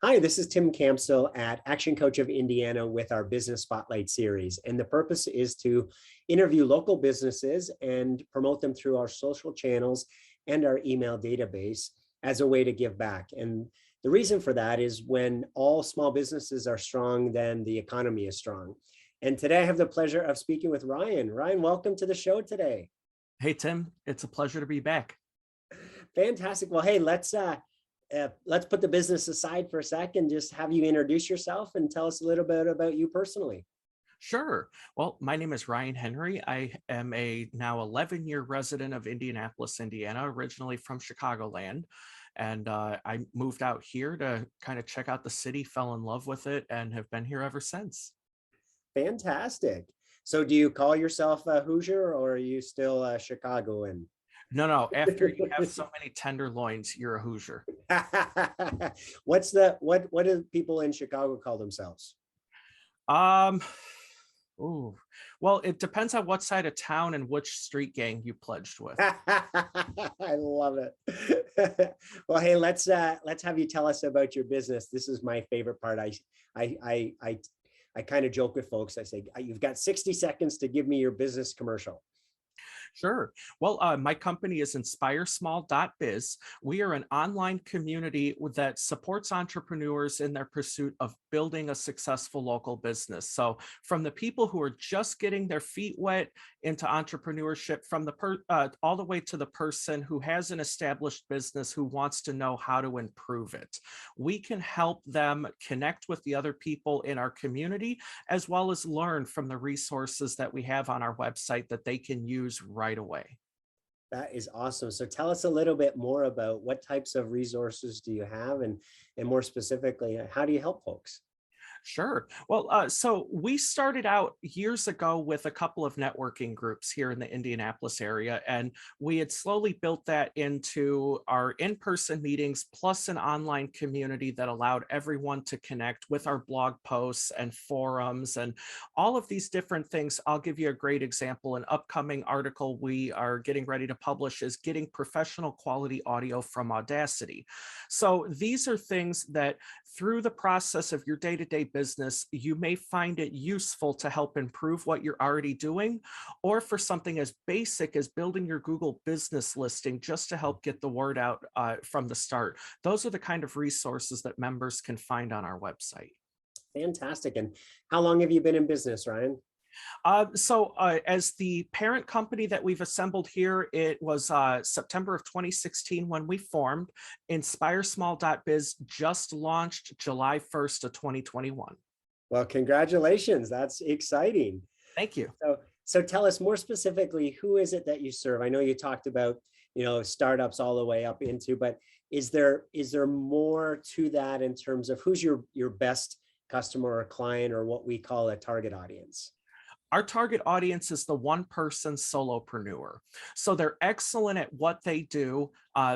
Hi, this is Tim Campsell at Action Coach of Indiana with our Business Spotlight series. And the purpose is to interview local businesses and promote them through our social channels and our email database as a way to give back. And the reason for that is when all small businesses are strong, then the economy is strong. And today I have the pleasure of speaking with Ryan. Ryan, welcome to the show today. Hey, Tim, it's a pleasure to be back. Fantastic. Well, hey, let's put the business aside for a second. Just have you introduce yourself and tell us a little bit about you personally. Sure. Well, my name is Ryan Henry. I am a now 11-year resident of Indianapolis, Indiana, originally from Chicagoland. And I moved out here to kind of check out the city, fell in love with it, and have been here ever since. Fantastic. So do you call yourself a Hoosier or are you still a Chicagoan? No, after you have so many tenderloins, you're a Hoosier. What do people in Chicago call themselves? Um, ooh, well, it depends on what side of town and which street gang you pledged with. I love it. Well, hey, let's have you tell us about your business. This is my favorite part. I kind of joke with folks. I say, you've got 60 seconds to give me your business commercial. Sure. Well, my company is INSPIREsmall.biz. We are an online community that supports entrepreneurs in their pursuit of building a successful local business. So, from the people who are just getting their feet wet into entrepreneurship, from all the way to the person who has an established business who wants to know how to improve it. We can help them connect with the other people in our community, as well as learn from the resources that we have on our website that they can use right away. That is awesome. So tell us a little bit more about what types of resources do you have and more specifically, how do you help folks? Sure. Well, so we started out years ago with a couple of networking groups here in the Indianapolis area, and we had slowly built that into our in-person meetings, plus an online community that allowed everyone to connect with our blog posts and forums and all of these different things. I'll give you a great example. An upcoming article we are getting ready to publish is getting professional quality audio from Audacity. So these are things that through the process of your day-to-day business, you may find it useful to help improve what you're already doing, or for something as basic as building your Google business listing just to help get the word out from the start. Those are the kind of resources that members can find on our website. Fantastic. And how long have you been in business, Ryan? As the parent company that we've assembled here, it was September of 2016 when we formed. INSPIREsmall.biz just launched July 1st of 2021. Well, congratulations. That's exciting. Thank you. So tell us more specifically, who is it that you serve? I know you talked about, startups all the way up into, but is there more to that in terms of who's your best customer or client or what we call a target audience? Our target audience is the one-person solopreneur. So they're excellent at what they do.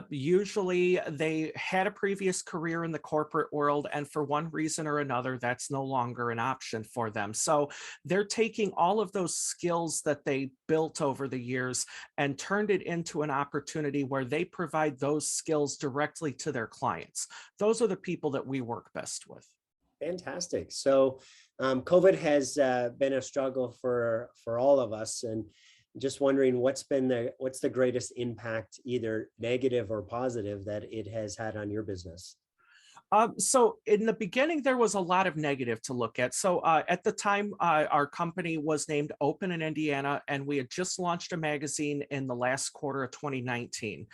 Usually they had a previous career in the corporate world, and for one reason or another, that's no longer an option for them. So they're taking all of those skills that they built over the years and turned it into an opportunity where they provide those skills directly to their clients. Those are the people that we work best with. Fantastic. So COVID has been a struggle for all of us, and just wondering what's the greatest impact, either negative or positive, that it has had on your business? So in the beginning, there was a lot of negative to look at. So at the time, our company was named Open in Indiana, and we had just launched a magazine in the last quarter of 2019.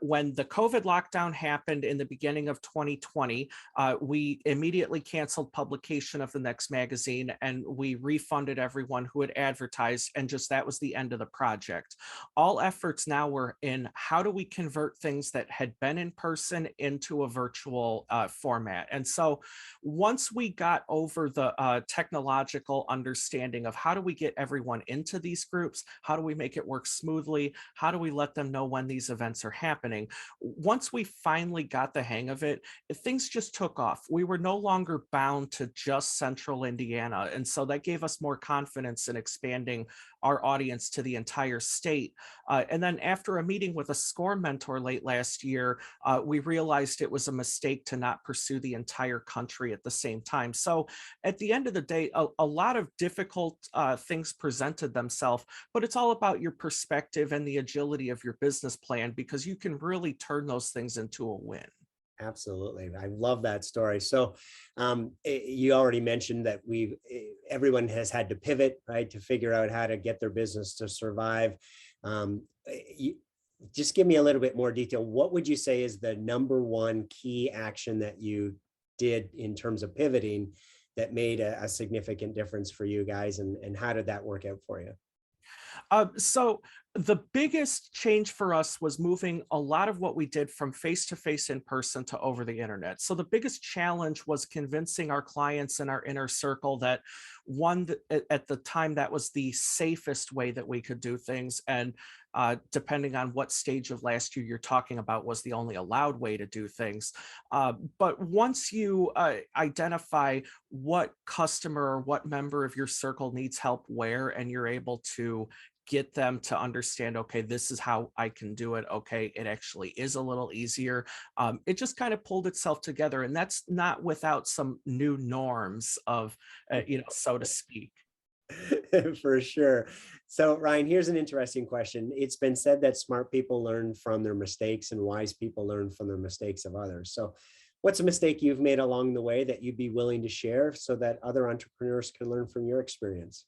When the COVID lockdown happened in the beginning of 2020, we immediately canceled publication of the next magazine, and we refunded everyone who had advertised, and just that was the end of the project. All efforts now were in how do we convert things that had been in person into a virtual format. And so once we got over the technological understanding of how do we get everyone into these groups, how do we make it work smoothly, how do we let them know when these events are happening, once we finally got the hang of it, things just took off. We were no longer bound to just central Indiana. And so that gave us more confidence in expanding our audience to the entire state. And then after a meeting with a SCORE mentor late last year, we realized it was a mistake to not not pursue the entire country at the same time. So at the end of the day, a lot of difficult things presented themselves, but it's all about your perspective and the agility of your business plan, because you can really turn those things into a win. Absolutely. I love that story. So you already mentioned that everyone has had to pivot, right, to figure out how to get their business to survive. You, just give me a little bit more detail. What would you say is the number one key action that you did in terms of pivoting that made a significant difference for you guys? And how did that work out for you? So the biggest change for us was moving a lot of what we did from face to face in person to over the internet. So the biggest challenge was convincing our clients in our inner circle that at the time, that was the safest way that we could do things. And depending on what stage of last year you're talking about, was the only allowed way to do things. But once you identify what customer or what member of your circle needs help where, and you're able to get them to understand, okay, this is how I can do it. Okay, it actually is a little easier. It just kind of pulled itself together, and that's not without some new norms of, so to speak. For sure. So, Ryan, here's an interesting question. It's been said that smart people learn from their mistakes and wise people learn from the mistakes of others. So, what's a mistake you've made along the way that you'd be willing to share so that other entrepreneurs can learn from your experience?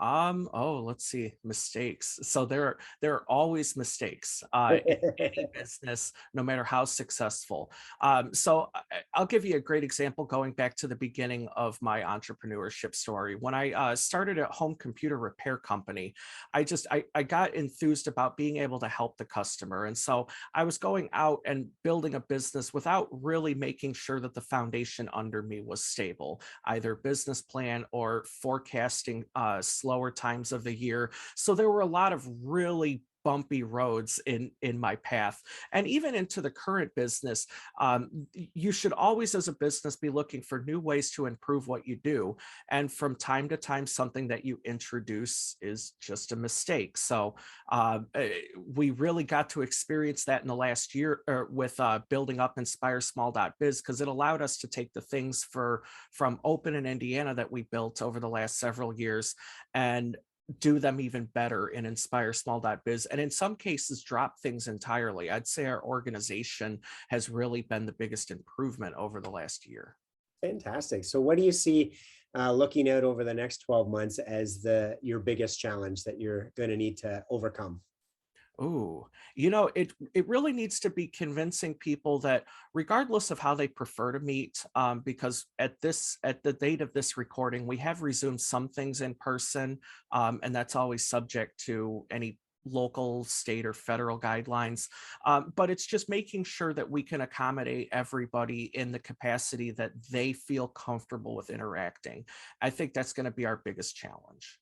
Let's see, mistakes. So there are always mistakes in any business, no matter how successful. I'll give you a great example going back to the beginning of my entrepreneurship story. When I started a home computer repair company, I got enthused about being able to help the customer. And so I was going out and building a business without really making sure that the foundation under me was stable, either business plan or forecasting slower times of the year. So there were a lot of really bumpy roads in my path, and even into the current business. You should always, as a business, be looking for new ways to improve what you do, and from time to time, something that you introduce is just a mistake. So we really got to experience that in the last year, with building up INSPIResmall.biz, because it allowed us to take the things from Open in Indiana that we built over the last several years and do them even better in INSPIResmall.biz, and in some cases drop things entirely. I'd say our organization has really been the biggest improvement over the last year. Fantastic. So, what do you see looking out over the next 12 months as your biggest challenge that you're going to need to overcome? Oh, it really needs to be convincing people that, regardless of how they prefer to meet, because at the date of this recording, we have resumed some things in person, and that's always subject to any local, state, or federal guidelines. But it's just making sure that we can accommodate everybody in the capacity that they feel comfortable with interacting. I think that's going to be our biggest challenge.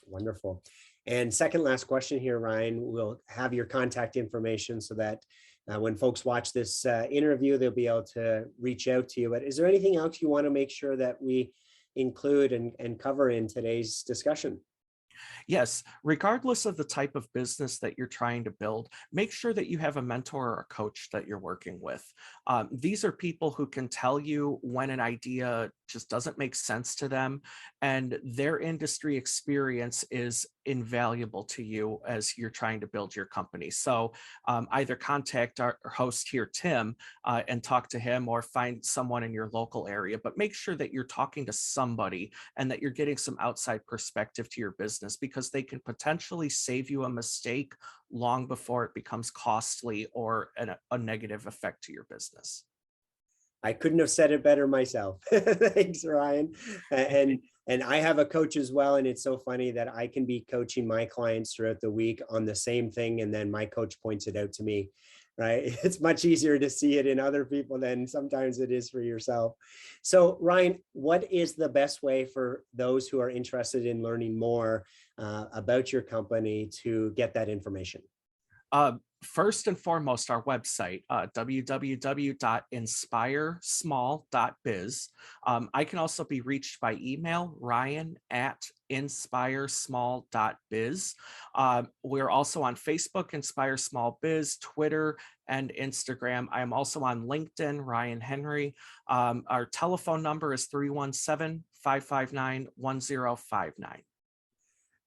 Wonderful. And second last question here, Ryan, we'll have your contact information so that when folks watch this interview, they'll be able to reach out to you. But is there anything else you want to make sure that we include and cover in today's discussion? Yes, regardless of the type of business that you're trying to build, make sure that you have a mentor or a coach that you're working with. These are people who can tell you when an idea just doesn't make sense to them, and their industry experience is invaluable to you as you're trying to build your company. So either contact our host here, Tim, and talk to him, or find someone in your local area, but make sure that you're talking to somebody and that you're getting some outside perspective to your business, because they can potentially save you a mistake long before it becomes costly or a negative effect to your business. I couldn't have said it better myself. Thanks, Ryan. And I have a coach as well. And it's so funny that I can be coaching my clients throughout the week on the same thing, and then my coach points it out to me, right? It's much easier to see it in other people than sometimes it is for yourself. So, Ryan, what is the best way for those who are interested in learning more about your company to get that information? First and foremost, our website, www.inspiresmall.biz. I can also be reached by email, ryan@inspiresmall.biz. We're also on Facebook, Inspire Small Biz, Twitter, and Instagram. I am also on LinkedIn, Ryan Henry. Our telephone number is 317-559-1059.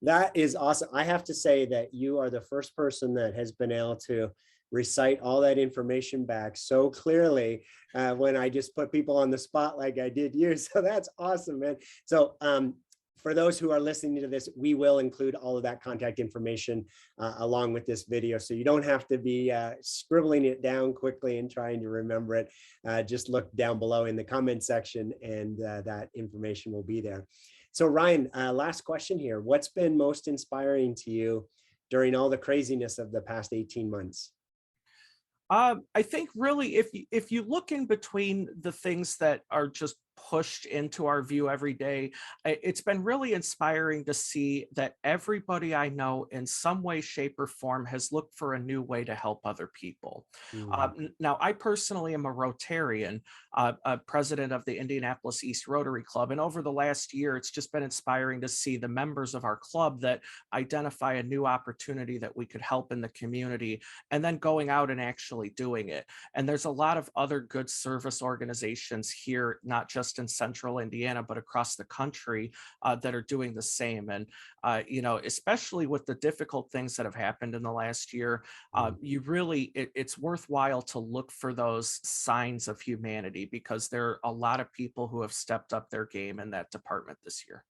That is awesome. I have to say that you are the first person that has been able to recite all that information back so clearly when I just put people on the spot like I did you. So that's awesome, man. So for those who are listening to this, we will include all of that contact information along with this video. So you don't have to be scribbling it down quickly and trying to remember it. Just look down below in the comment section and that information will be there. So Ryan, last question here. What's been most inspiring to you during all the craziness of the past 18 months? I think really if you look in between the things that are just pushed into our view every day, it's been really inspiring to see that everybody I know in some way, shape, or form has looked for a new way to help other people. Now, I personally am a Rotarian, president of the Indianapolis East Rotary Club, and over the last year, it's just been inspiring to see the members of our club that identify a new opportunity that we could help in the community, and then going out and actually doing it. And there's a lot of other good service organizations here, not just in central Indiana, but across the country that are doing the same. And, especially with the difficult things that have happened in the last year, it's worthwhile to look for those signs of humanity, because there are a lot of people who have stepped up their game in that department this year.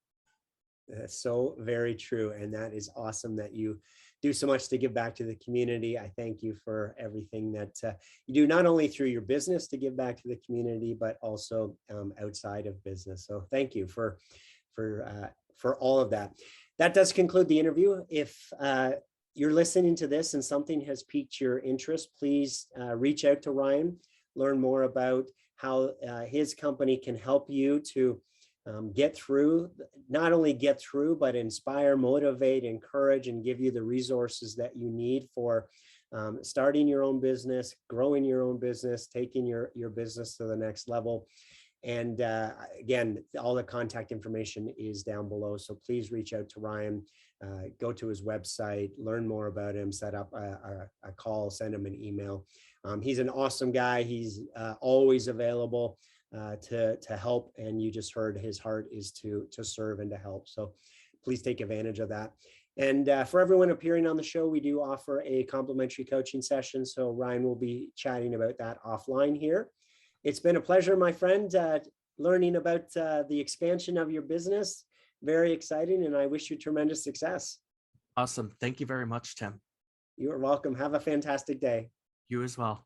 That's so very true. And that is awesome that you do so much to give back to the community. I thank you for everything that you do, not only through your business to give back to the community, but also outside of business. So thank you for all of that. That does conclude the interview. If you're listening to this and something has piqued your interest, please reach out to Ryan, learn more about how his company can help you to not only get through, but inspire, motivate, encourage, and give you the resources that you need for starting your own business, growing your own business, taking your business to the next level. And again, all the contact information is down below. So please reach out to Ryan, go to his website, learn more about him, set up a call, send him an email. He's an awesome guy. He's always available to help, and you just heard his heart is to serve and to help. So please take advantage of that. And for everyone appearing on the show, we do offer a complimentary coaching session. So Ryan will be chatting about that offline here. It's been a pleasure, my friend, learning about the expansion of your business. Very exciting, and I wish you tremendous success. Awesome. Thank you very much, Tim. You are welcome. Have a fantastic day. You as well.